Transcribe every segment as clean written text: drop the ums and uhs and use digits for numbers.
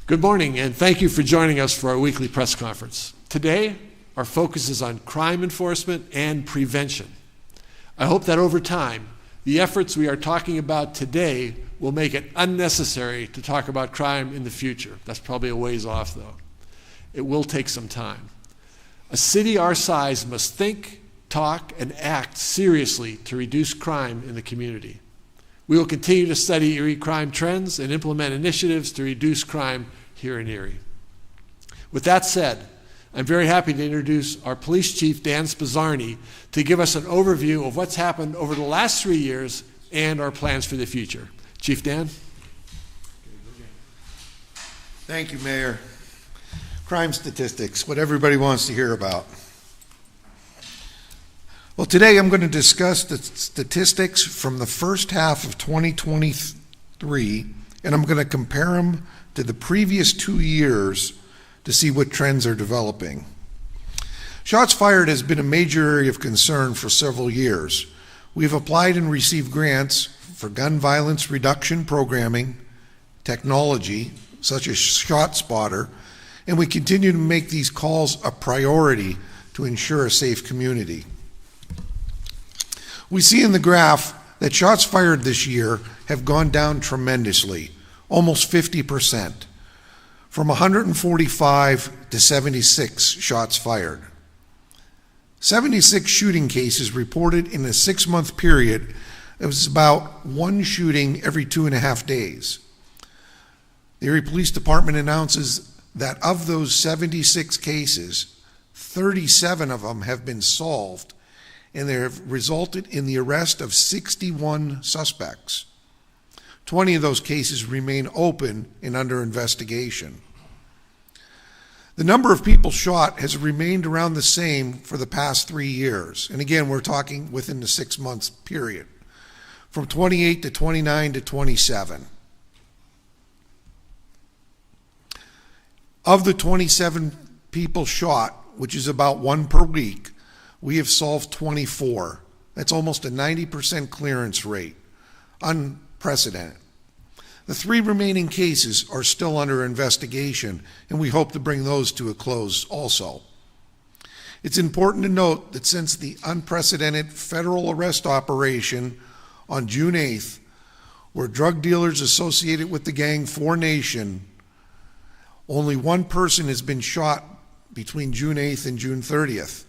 Good morning, and thank you for joining us for our weekly press conference. Today, our focus is on crime enforcement and prevention. I hope that over time, the efforts we are talking about today will make it unnecessary to talk about crime in the future. That's probably a ways off, though. It will take some time. A city our size must think, talk, and act seriously to reduce crime in the community. We will continue to study Erie crime trends and implement initiatives to reduce crime here in Erie. With that said, I'm very happy to introduce our Police Chief, Dan Spizzarni, to give us an overview of what's happened over the last 3 years and our plans for the future. Chief Dan? Thank you, Mayor. Crime statistics, what everybody wants to hear about. Well, today I'm going to discuss the statistics from the first half of 2023, and I'm going to compare them to the previous 2 years to see what trends are developing. Shots fired has been a major area of concern for several years. We have applied and received grants for gun violence reduction programming, technology, such as ShotSpotter, and we continue to make these calls a priority to ensure a safe community. We see in the graph that shots fired this year have gone down tremendously, almost 50%, from 145 to 76 shots fired. 76 shooting cases reported in a 6-month period. It was about one shooting every 2.5 days. The Erie Police Department announces that of those 76 cases, 37 of them have been solved, and they have resulted in the arrest of 61 suspects. 20 of those cases remain open and under investigation. The number of people shot has remained around the same for the past 3 years. And again, we're talking within the 6 months period, from 28 to 29 to 27. Of the 27 people shot, which is about one per week, we have solved 24. That's almost a 90% clearance rate. Unprecedented. The 3 remaining cases are still under investigation, and we hope to bring those to a close also. It's important to note that since the unprecedented federal arrest operation on June 8th, where drug dealers associated with the gang 4Nation, only one person has been shot between June 8th and June 30th.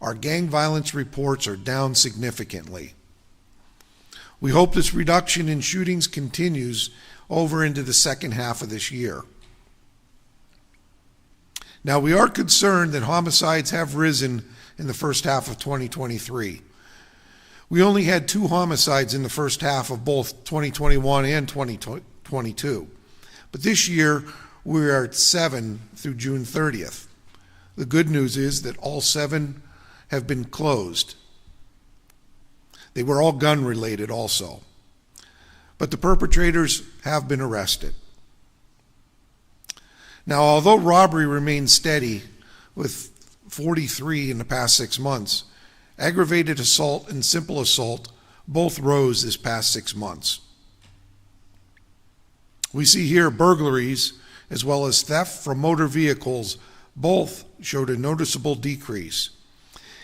Our gang violence reports are down significantly. We hope this reduction in shootings continues over into the second half of this year. Now, we are concerned that homicides have risen in the first half of 2023. We only had 2 homicides in the first half of both 2021 and 2022. But this year, we are at 7 through June 30th. The good news is that all 7 have been closed. They were all gun related also. But the perpetrators have been arrested. Now, although robbery remains steady with 43 in the past 6 months, aggravated assault and simple assault both rose this past 6 months. We see here burglaries as well as theft from motor vehicles both showed a noticeable decrease.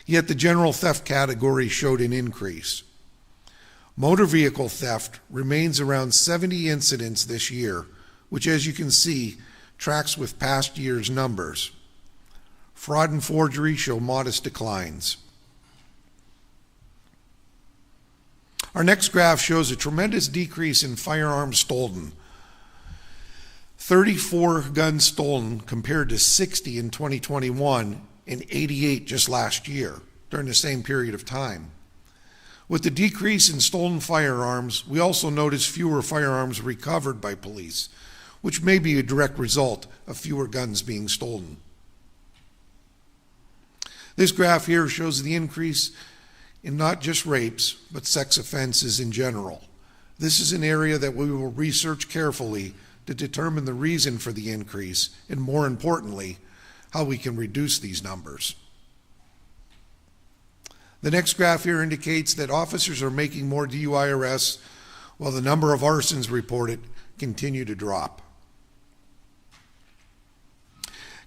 Yet the general theft category showed an increase. Motor vehicle theft remains around 70 incidents this year, which, as you can see, tracks with past year's numbers. Fraud and forgery show modest declines. Our next graph shows a tremendous decrease in firearms stolen. 34 guns stolen compared to 60 in 2021 and 88 just last year during the same period of time. With the decrease in stolen firearms, we also notice fewer firearms recovered by police, which may be a direct result of fewer guns being stolen. This graph here shows the increase in not just rapes, but sex offenses in general. This is an area that we will research carefully to determine the reason for the increase, and more importantly, how we can reduce these numbers. The next graph here indicates that officers are making more DUI arrests while the number of arsons reported continue to drop.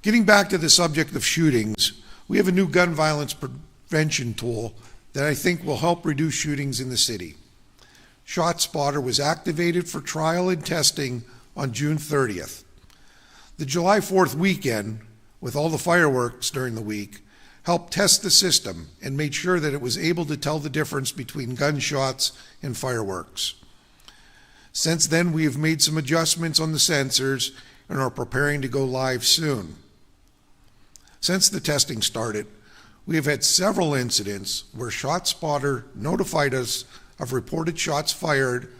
Getting back to the subject of shootings, we have a new gun violence prevention tool that I think will help reduce shootings in the city. ShotSpotter was activated for trial and testing on June 30th. The July 4th weekend, with all the fireworks during the week, helped test the system and made sure that it was able to tell the difference between gunshots and fireworks. Since then, we have made some adjustments on the sensors and are preparing to go live soon. Since the testing started, we have had several incidents where ShotSpotter notified us of reported shots fired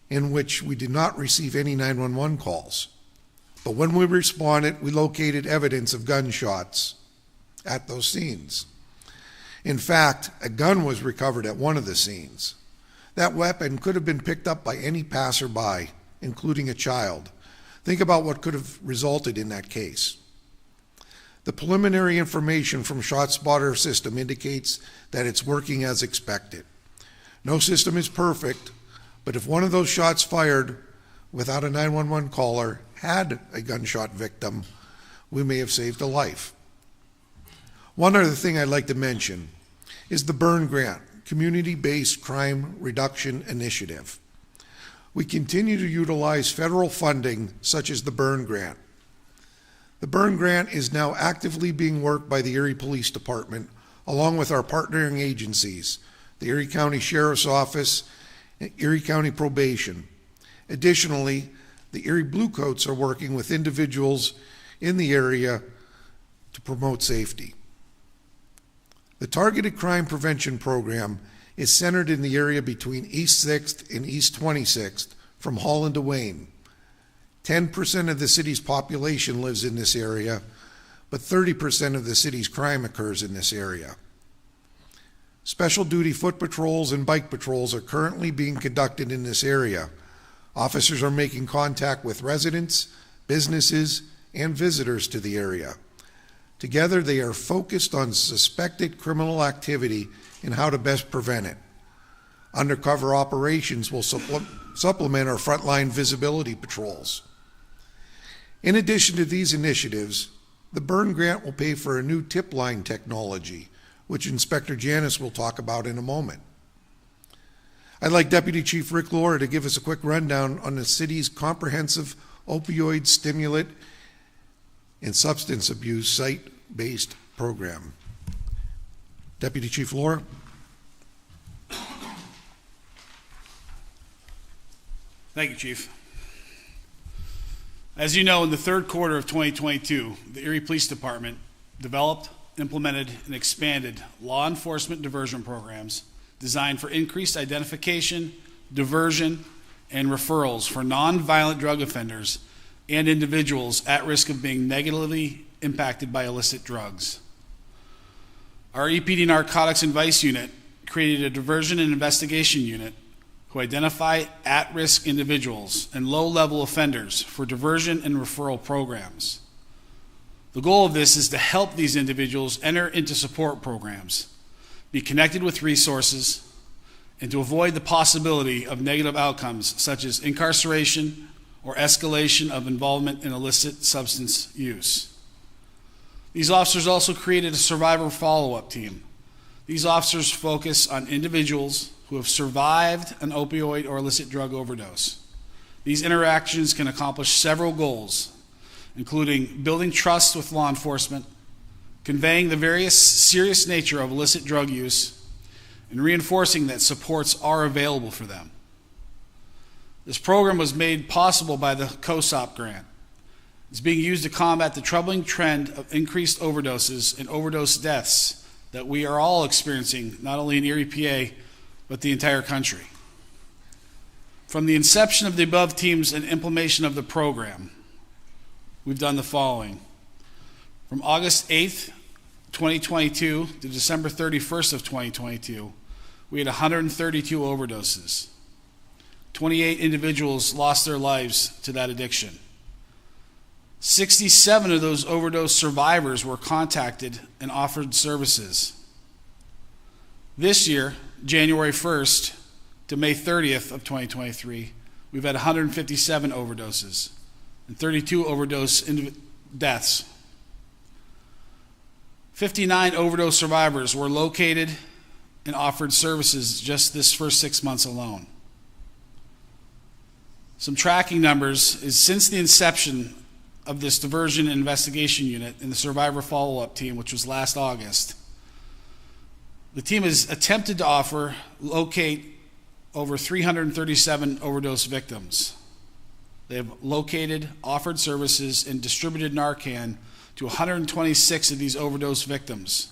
in which we did not receive any 911 calls. But when we responded, we located evidence of gunshots at those scenes. In fact, a gun was recovered at one of the scenes. That weapon could have been picked up by any passerby, including a child. Think about what could have resulted in that case. The preliminary information from ShotSpotter system indicates that it's working as expected. No system is perfect, but if one of those shots fired without a 911 caller had a gunshot victim, we may have saved a life. One other thing I'd like to mention is the BURN grant, Community-Based Crime Reduction Initiative. We continue to utilize federal funding such as the BURN grant. The BURN grant is now actively being worked by the Erie Police Department along with our partnering agencies, the Erie County Sheriff's Office and Erie County Probation. Additionally, the Erie Bluecoats are working with individuals in the area to promote safety. The Targeted Crime Prevention Program is centered in the area between East 6th and East 26th from Holland to Wayne. 10% of the city's population lives in this area, but 30% of the city's crime occurs in this area. Special duty foot patrols and bike patrols are currently being conducted in this area. Officers are making contact with residents, businesses, and visitors to the area. Together, they are focused on suspected criminal activity and how to best prevent it. Undercover operations will supplement our frontline visibility patrols. In addition to these initiatives, the BURN grant will pay for a new tip line technology, which Inspector Janis will talk about in a moment. I'd like Deputy Chief Rick Laura to give us a quick rundown on the city's comprehensive opioid, stimulant, and substance abuse site-based program. Deputy Chief Laura. Thank you, Chief. As you know, in the third quarter of 2022, the Erie Police Department developed, implemented, and expanded law enforcement diversion programs designed for increased identification, diversion, and referrals for nonviolent drug offenders and individuals at risk of being negatively impacted by illicit drugs. Our EPD Narcotics and Vice Unit created a diversion and investigation unit who identify at-risk individuals and low-level offenders for diversion and referral programs. The goal of this is to help these individuals enter into support programs, be connected with resources, and to avoid the possibility of negative outcomes such as incarceration or escalation of involvement in illicit substance use. These officers also created a survivor follow-up team. These officers focus on individuals who have survived an opioid or illicit drug overdose. These interactions can accomplish several goals, including building trust with law enforcement, conveying the various serious nature of illicit drug use, and reinforcing that supports are available for them. This program was made possible by the COSOP grant. It's being used to combat the troubling trend of increased overdoses and overdose deaths that we are all experiencing, not only in Erie, PA, but the entire country. From the inception of the above teams and implementation of the program, we've done the following. From August 8th, 2022 to December 31st of 2022, we had 132 overdoses. 28 individuals lost their lives to that addiction. 67 of those overdose survivors were contacted and offered services. This year, January 1st to May 30th of 2023, we've had 157 overdoses, and 32 overdose deaths. 59 overdose survivors were located and offered services just this first 6 months alone. Some tracking numbers is since the inception of this diversion and investigation unit in the survivor follow-up team, which was last August, the team has attempted to locate over 337 overdose victims. They have located, offered services, and distributed Narcan to 126 of these overdose victims.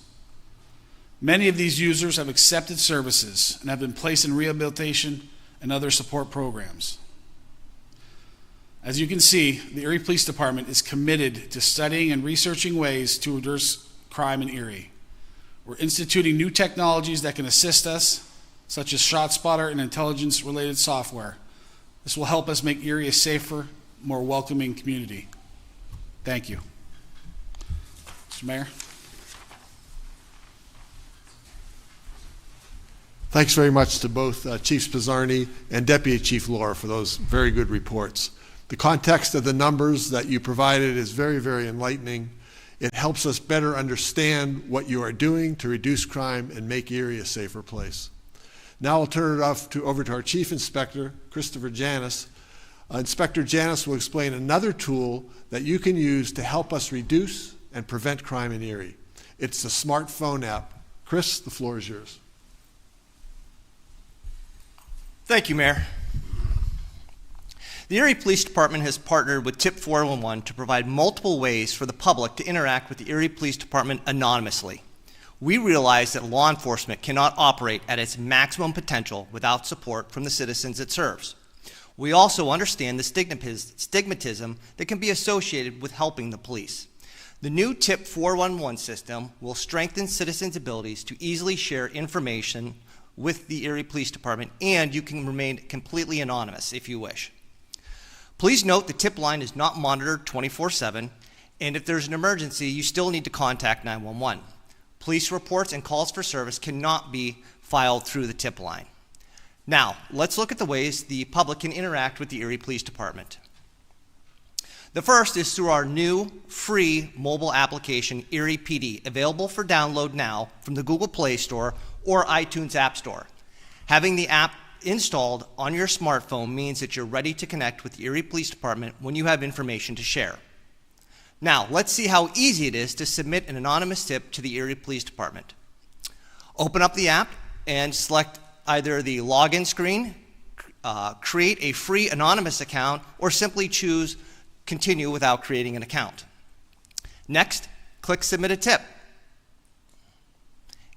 Many of these users have accepted services and have been placed in rehabilitation and other support programs. As you can see, the Erie Police Department is committed to studying and researching ways to address crime in Erie. We're instituting new technologies that can assist us, such as ShotSpotter and intelligence-related software. This will help us make Erie a safer, more welcoming community. Thank you. Mr. Mayor. Thanks very much to both Chief Spizzarni and Deputy Chief Laura for those very good reports. The context of the numbers that you provided is very, very enlightening. It helps us better understand what you are doing to reduce crime and make Erie a safer place. Now I'll turn it over to our Chief Inspector, Christopher Janis. Inspector Janis will explain another tool that you can use to help us reduce and prevent crime in Erie. It's the smartphone app. Chris, the floor is yours. Thank you, Mayor. The Erie Police Department has partnered with TIP 411 to provide multiple ways for the public to interact with the Erie Police Department anonymously. We realize that law enforcement cannot operate at its maximum potential without support from the citizens it serves. We also understand the stigmatism that can be associated with helping the police. The new TIP 411 system will strengthen citizens' abilities to easily share information with the Erie Police Department, and you can remain completely anonymous if you wish. Please note the tip line is not monitored 24/7, and if there's an emergency, you still need to contact 911. Police reports and calls for service cannot be filed through the tip line. Now, let's look at the ways the public can interact with the Erie Police Department. The first is through our new free mobile application, Erie PD, available for download now from the Google Play Store or iTunes App Store. Having the app installed on your smartphone means that you're ready to connect with the Erie Police Department when you have information to share. Now, let's see how easy it is to submit an anonymous tip to the Erie Police Department. Open up the app and select either the login screen, create a free anonymous account, or simply choose continue without creating an account. Next, click Submit a Tip.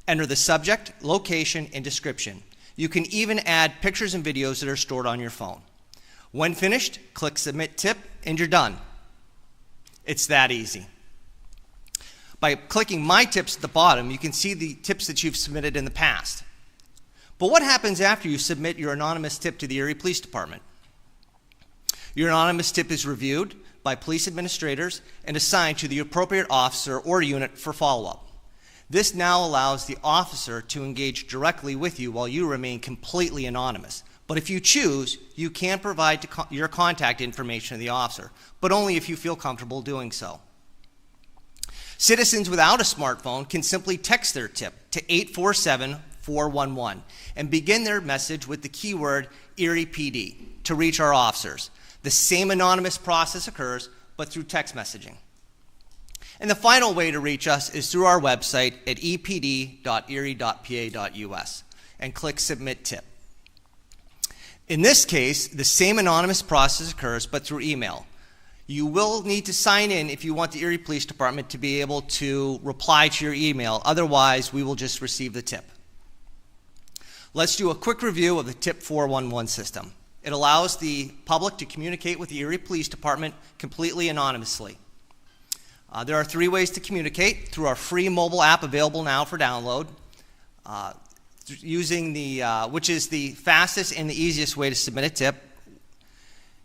Enter the subject, location, and description. You can even add pictures and videos that are stored on your phone. When finished, click Submit Tip, and you're done. It's that easy. By clicking My Tips at the bottom, you can see the tips that you've submitted in the past. But what happens after you submit your anonymous tip to the Erie Police Department? Your anonymous tip is reviewed by police administrators and assigned to the appropriate officer or unit for follow-up. This now allows the officer to engage directly with you while you remain completely anonymous. But if you choose, you can provide your contact information to the officer, but only if you feel comfortable doing so. Citizens without a smartphone can simply text their tip to 847-411 and begin their message with the keyword Erie PD to reach our officers. The same anonymous process occurs, but through text messaging. And the final way to reach us is through our website at epd.erie.pa.us and click Submit Tip. In this case, the same anonymous process occurs, but through email. You will need to sign in if you want the Erie Police Department to be able to reply to your email. Otherwise, we will just receive the tip. Let's do a quick review of the TIP 411 system. It allows the public to communicate with the Erie Police Department completely anonymously. There are 3 ways to communicate: through our free mobile app available now for download, using which is the fastest and the easiest way to submit a tip.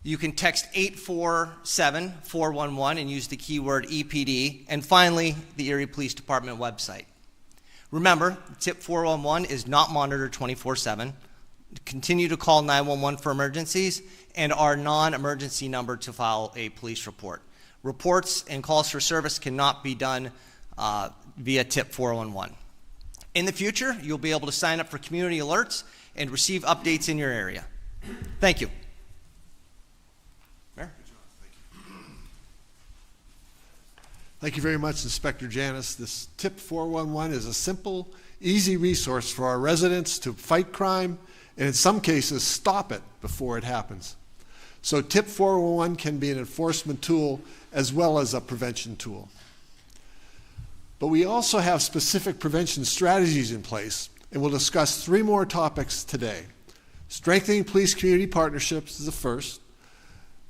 You can text 847-411 and use the keyword EPD, and finally, the Erie Police Department website. Remember, TIP 411 is not monitored 24/7. Continue to call 911 for emergencies and our non-emergency number to file a police report. Reports and calls for service cannot be done via TIP 411. In the future, you'll be able to sign up for community alerts and receive updates in your area. Thank you. Mayor? Thank you very much, Inspector Janis. This TIP 411 is a simple, easy resource for our residents to fight crime and in some cases stop it before it happens. So TIP 411 can be an enforcement tool as well as a prevention tool. But we also have specific prevention strategies in place, and we'll discuss 3 more topics today. Strengthening police-community partnerships is the first.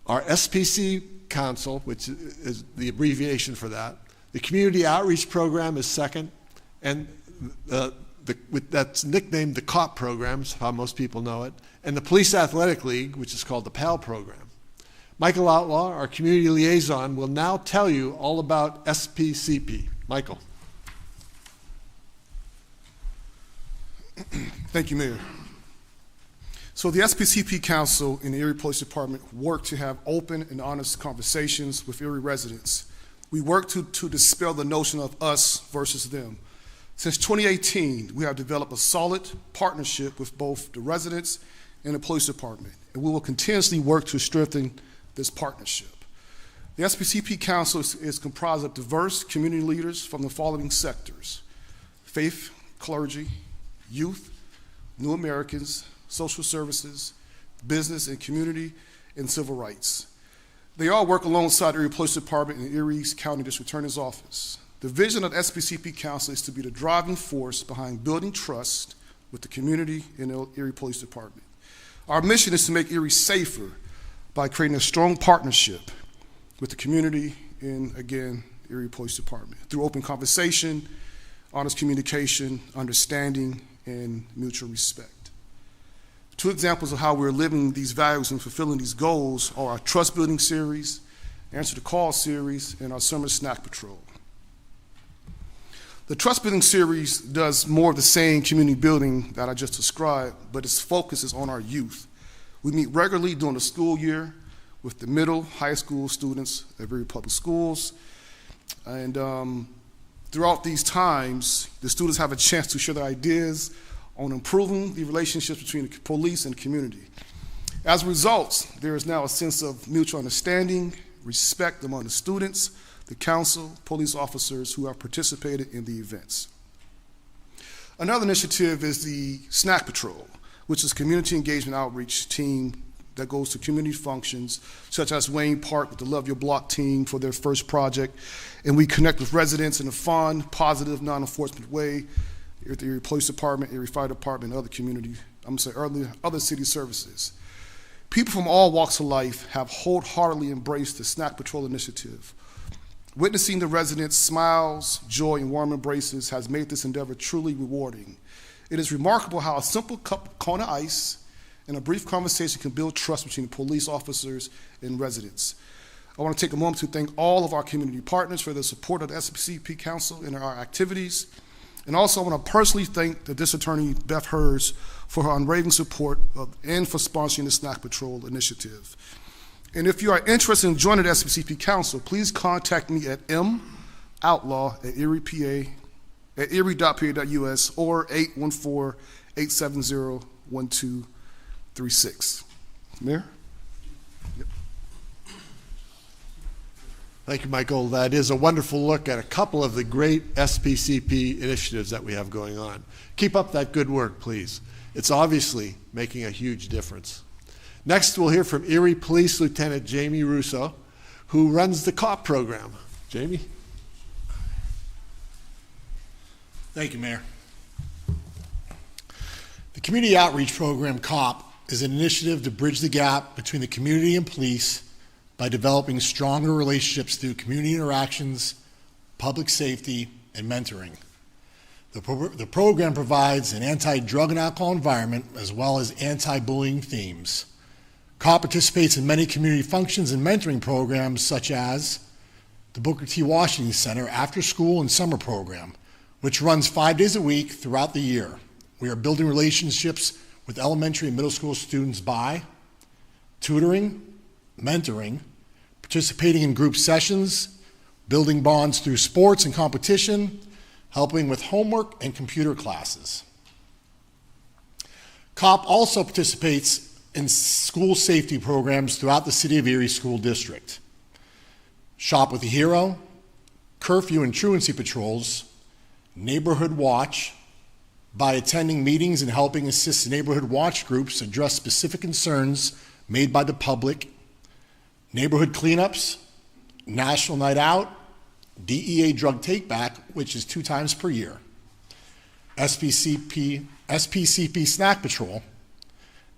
Our SPC Council, which is the abbreviation for that. The Community Outreach Program is second, and that's nicknamed the COP program, is how most people know it, and the Police Athletic League, which is called the PAL program. Michael Outlaw, our community liaison, will now tell you all about SPCP. Michael. Thank you, Mayor. So the SPCP Council and the Erie Police Department work to have open and honest conversations with Erie residents. We work to dispel the notion of us versus them. Since 2018, we have developed a solid partnership with both the residents and the police department, and we will continuously work to strengthen this partnership. The SPCP Council is comprised of diverse community leaders from the following sectors: faith, clergy, youth, New Americans, social services, business and community, and civil rights. They all work alongside the Erie Police Department and Erie County District Attorney's Office. The vision of the SPCP Council is to be the driving force behind building trust with the community and the Erie Police Department. Our mission is to make Erie safer by creating a strong partnership with the community and, again, Erie Police Department through open conversation, honest communication, understanding, and mutual respect. 2 examples of how we're living these values and fulfilling these goals are our Trust Building Series, Answer the Call Series, and our Summer Snack Patrol. The Trust Building Series does more of the same community building that I just described, but its focus is on our youth. We meet regularly during the school year with the middle, high school students at Erie Public Schools, and throughout these times, the students have a chance to share their ideas on improving the relationships between the police and the community. As a result, there is now a sense of mutual understanding, respect among the students, the council, police officers who have participated in the events. Another initiative is the Snack Patrol, which is a community engagement outreach team that goes to community functions, such as Wayne Park with the Love Your Block team for their first project, and we connect with residents in a fun, positive, non-enforcement way at the Erie Police Department, Erie Fire Department, and other city services. People from all walks of life have wholeheartedly embraced the Snack Patrol initiative. Witnessing the residents' smiles, joy, and warm embraces has made this endeavor truly rewarding. It is remarkable how a simple cup of Kona Ice and a brief conversation can build trust between police officers and residents. I want to take a moment to thank all of our community partners for their support of the SPCP Council and our activities. And also I want to personally thank the District Attorney, Beth Hers, for her unwavering support and for sponsoring the Snack Patrol initiative. And if you are interested in joining the SPCP Council, please contact me at moutlaw@erie.pa.us or 814-870-1236. Mayor? Yep. Thank you, Michael. That is a wonderful look at a couple of the great SPCP initiatives that we have going on. Keep up that good work, please. It's obviously making a huge difference. Next, we'll hear from Erie Police Lieutenant Jamie Russo, who runs the COP program. Jamie? Thank you, Mayor. The Community Outreach Program, COP, is an initiative to bridge the gap between the community and police by developing stronger relationships through community interactions, public safety, and mentoring. The program provides an anti-drug and alcohol environment as well as anti-bullying themes. COP participates in many community functions and mentoring programs such as the Booker T. Washington Center After School and Summer Program, which runs 5 days a week throughout the year. We are building relationships with elementary and middle school students by tutoring, mentoring, participating in group sessions, building bonds through sports and competition, helping with homework and computer classes. COP also participates in school safety programs throughout the City of Erie School District. Shop with a Hero, curfew and truancy patrols, neighborhood watch, by attending meetings and helping assist neighborhood watch groups address specific concerns made by the public, neighborhood cleanups, National Night Out, DEA drug take-back, which is 2 times per year, SPCP Snack Patrol,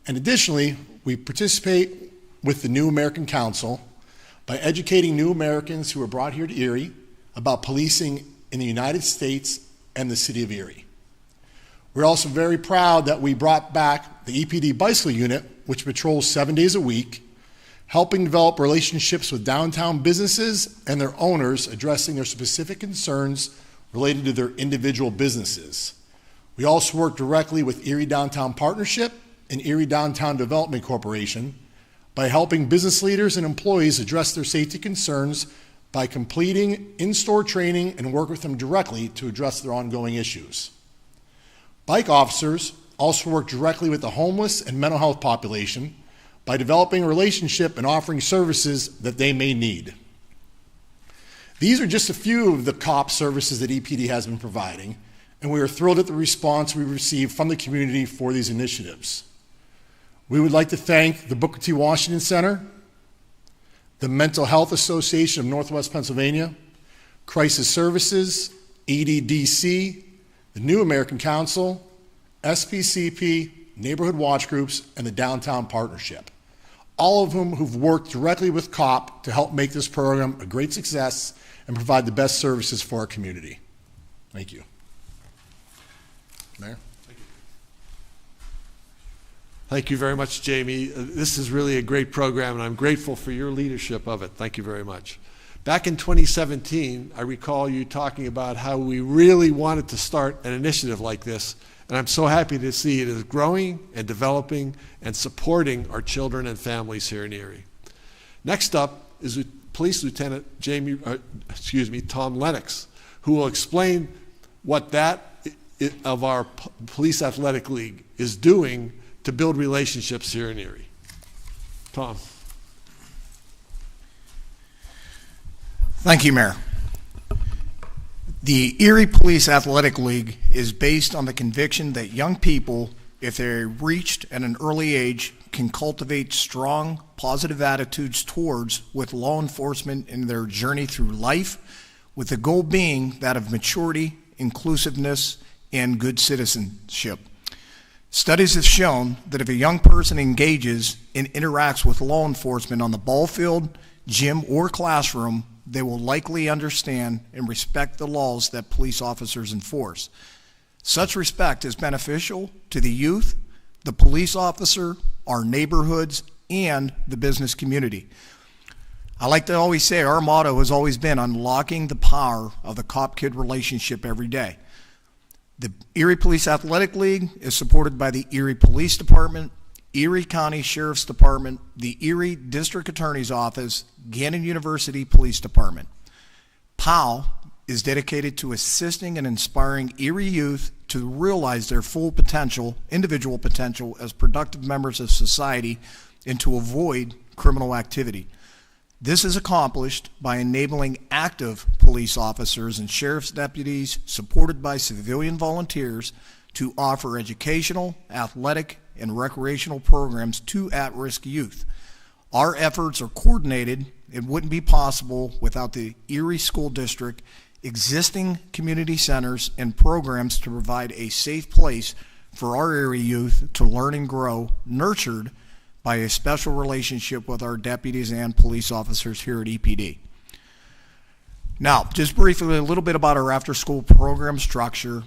and additionally, we participate with the New American Council by educating new Americans who are brought here to Erie about policing in the United States and the City of Erie. We're also very proud that we brought back the EPD Bicycle Unit, which patrols 7 days a week, helping develop relationships with downtown businesses and their owners, addressing their specific concerns related to their individual businesses. We also work directly with Erie Downtown Partnership and Erie Downtown Development Corporation by helping business leaders and employees address their safety concerns by completing in-store training and work with them directly to address their ongoing issues. Bike officers also work directly with the homeless and mental health population by developing a relationship and offering services that they may need. These are just a few of the COP services that EPD has been providing, and we are thrilled at the response we received from the community for these initiatives. We would like to thank the Booker T. Washington Center, the Mental Health Association of Northwest Pennsylvania, Crisis Services, EDDC, the New American Council, SPCP, Neighborhood Watch Groups, and the Downtown Partnership, all of whom who've worked directly with COP to help make this program a great success and provide the best services for our community. Thank you. Mayor? Thank you very much, Jamie. This is really a great program, and I'm grateful for your leadership of it. Thank you very much. Back in 2017, I recall you talking about how we really wanted to start an initiative like this, and I'm so happy to see it is growing and developing and supporting our children and families here in Erie. Next up is Police Lieutenant Tom Lennox, who will explain what that of our Police Athletic League is doing to build relationships here in Erie. Tom. Thank you, Mayor. The Erie Police Athletic League is based on the conviction that young people, if they're reached at an early age, can cultivate strong, positive attitudes towards with law enforcement in their journey through life, with the goal being that of maturity, inclusiveness, and good citizenship. Studies have shown that if a young person engages and interacts with law enforcement on the ball field, gym, or classroom, they will likely understand and respect the laws that police officers enforce. Such respect is beneficial to the youth, the police officer, our neighborhoods, and the business community. I like to always say our motto has always been unlocking the power of the cop-kid relationship every day. The Erie Police Athletic League is supported by the Erie Police Department, Erie County Sheriff's Department, the Erie District Attorney's Office, Gannon University Police Department. POW is dedicated to assisting and inspiring Erie youth to realize their full potential, individual potential, as productive members of society and to avoid criminal activity. This is accomplished by enabling active police officers and sheriff's deputies, supported by civilian volunteers, to offer educational, athletic, and recreational programs to at-risk youth. Our efforts are coordinated. It wouldn't be possible without the Erie School District, existing community centers, and programs to provide a safe place for our Erie youth to learn and grow, nurtured by a special relationship with our deputies and police officers here at EPD. Now, just briefly, a little bit about our after-school program structure.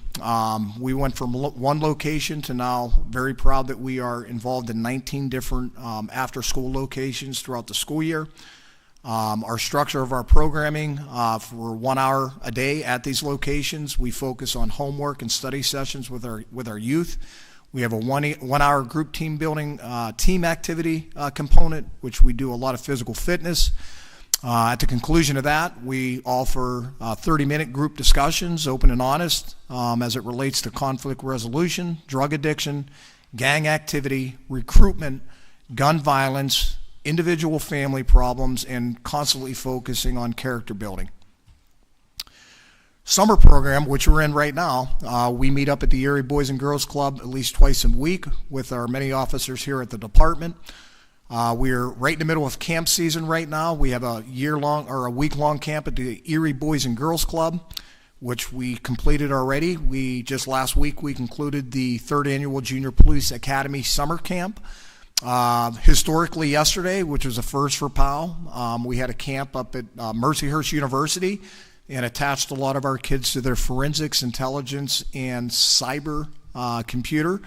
We went from one location to now very proud that we are involved in 19 different after-school locations throughout the school year. Our structure of our programming for 1 hour a day at these locations, we focus on homework and study sessions with our youth. We have a 1 hour group team building team activity component, which we do a lot of physical fitness. At the conclusion of that, we offer 30-minute group discussions, open and honest, as it relates to conflict resolution, drug addiction, gang activity, recruitment, gun violence, individual family problems, and constantly focusing on character building. Summer program, which we're in right now, we meet up at the Erie Boys and Girls Club at least twice a week with our many officers here at the department. We're right in the middle of camp season right now. We have a week-long camp at the Erie Boys and Girls Club, which we completed already. Last week we concluded the 3rd annual Junior Police Academy Summer Camp. Historically yesterday, which was a first for POW, we had a camp up at Mercyhurst University and attached a lot of our kids to their forensics, intelligence, and cyber computer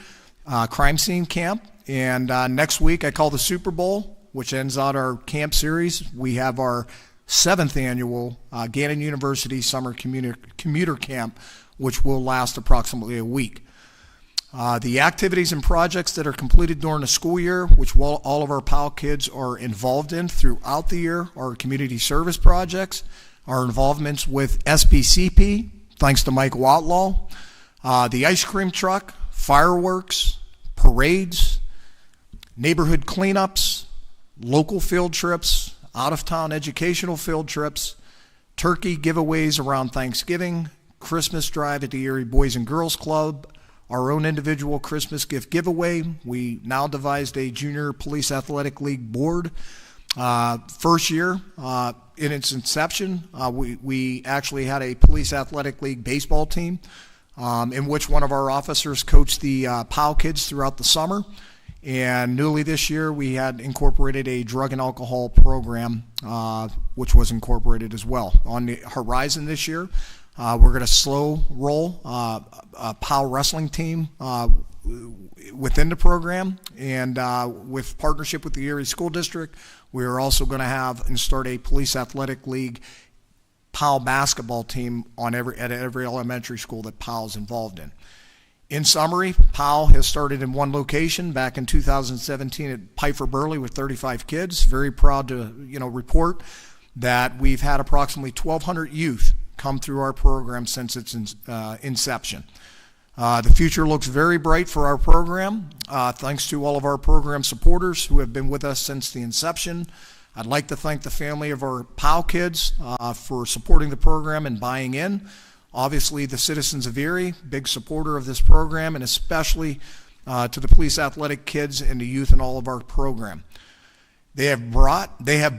crime scene camp. And next week I call the Super Bowl, which ends out our camp series. We have our 7th annual Gannon University Summer Commuter Camp, which will last approximately a week. The activities and projects that are completed during the school year, which all of our POW kids are involved in throughout the year, are community service projects, our involvements with SBCP, thanks to Mike Watlaw, the ice cream truck, fireworks, parades, neighborhood cleanups, local field trips, out-of-town educational field trips, turkey giveaways around Thanksgiving, Christmas drive at the Erie Boys and Girls Club, our own individual Christmas gift giveaway. We now devised a Junior Police Athletic League board. First year in its inception, we actually had a Police Athletic League baseball team in which one of our officers coached the POW kids throughout the summer. And newly this year, we had incorporated a drug and alcohol program, which was incorporated as well. On the horizon this year, we're going to slow roll a POW wrestling team within the program, and with partnership with the Erie School District, we are also going to have and start a Police Athletic League POW basketball team at every elementary school that POW is involved in. In summary, POW has started in one location back in 2017 at Piper Burley with 35 kids. Very proud to report that we've had approximately 1,200 youth come through our program since its inception. The future looks very bright for our program, thanks to all of our program supporters who have been with us since the inception. I'd like to thank the family of our POW kids for supporting the program and buying in. Obviously, the citizens of Erie, big supporter of this program, and especially to the police athletic kids and the youth in all of our program. They have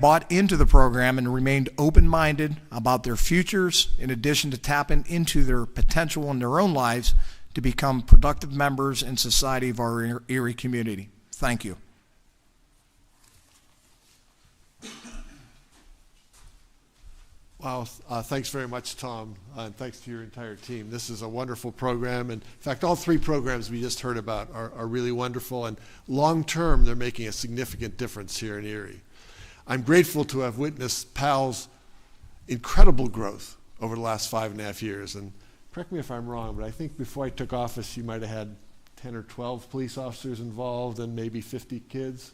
bought into the program and remained open-minded about their futures, in addition to tapping into their potential in their own lives to become productive members in society of our Erie community. Thank you. Wow, thanks very much, Tom, and thanks to your entire team. This is a wonderful program, and in fact, all 3 programs we just heard about are really wonderful, and long-term, they're making a significant difference here in Erie. I'm grateful to have witnessed POW's incredible growth over the last 5.5 years, and correct me if I'm wrong, but I think before I took office, you might have had 10 or 12 police officers involved and maybe 50 kids.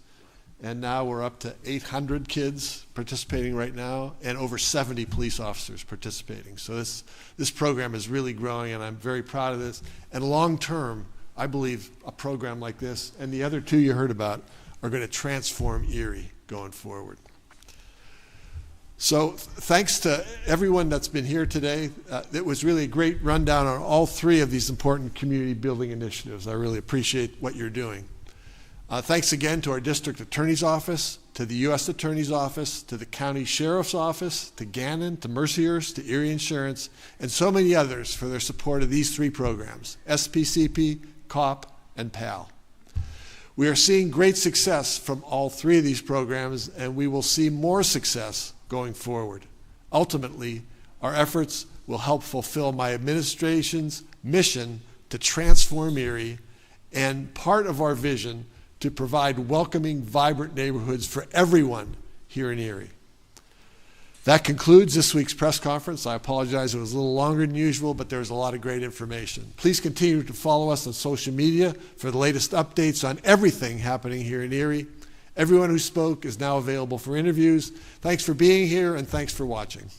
And now we're up to 800 kids participating right now and over 70 police officers participating. So this program is really growing, and I'm very proud of this. And long term, I believe a program like this and the other 2 you heard about are going to transform Erie going forward. So thanks to everyone that's been here today. It was really a great rundown on all 3 of these important community building initiatives. I really appreciate what you're doing. Thanks again to our district attorney's office, to the U.S. Attorney's Office, to the county sheriff's office, to Gannon, to Mercyhurst, to Erie Insurance, and so many others for their support of these 3 programs, SPCP, COP, and PAL. We are seeing great success from all 3 of these programs, and we will see more success going forward. Ultimately, our efforts will help fulfill my administration's mission to transform Erie, and part of our vision to provide welcoming, vibrant neighborhoods for everyone here in Erie. That concludes this week's press conference. I apologize, it was a little longer than usual, but there was a lot of great information. Please continue to follow us on social media for the latest updates on everything happening here in Erie. Everyone who spoke is now available for interviews. Thanks for being here, and thanks for watching.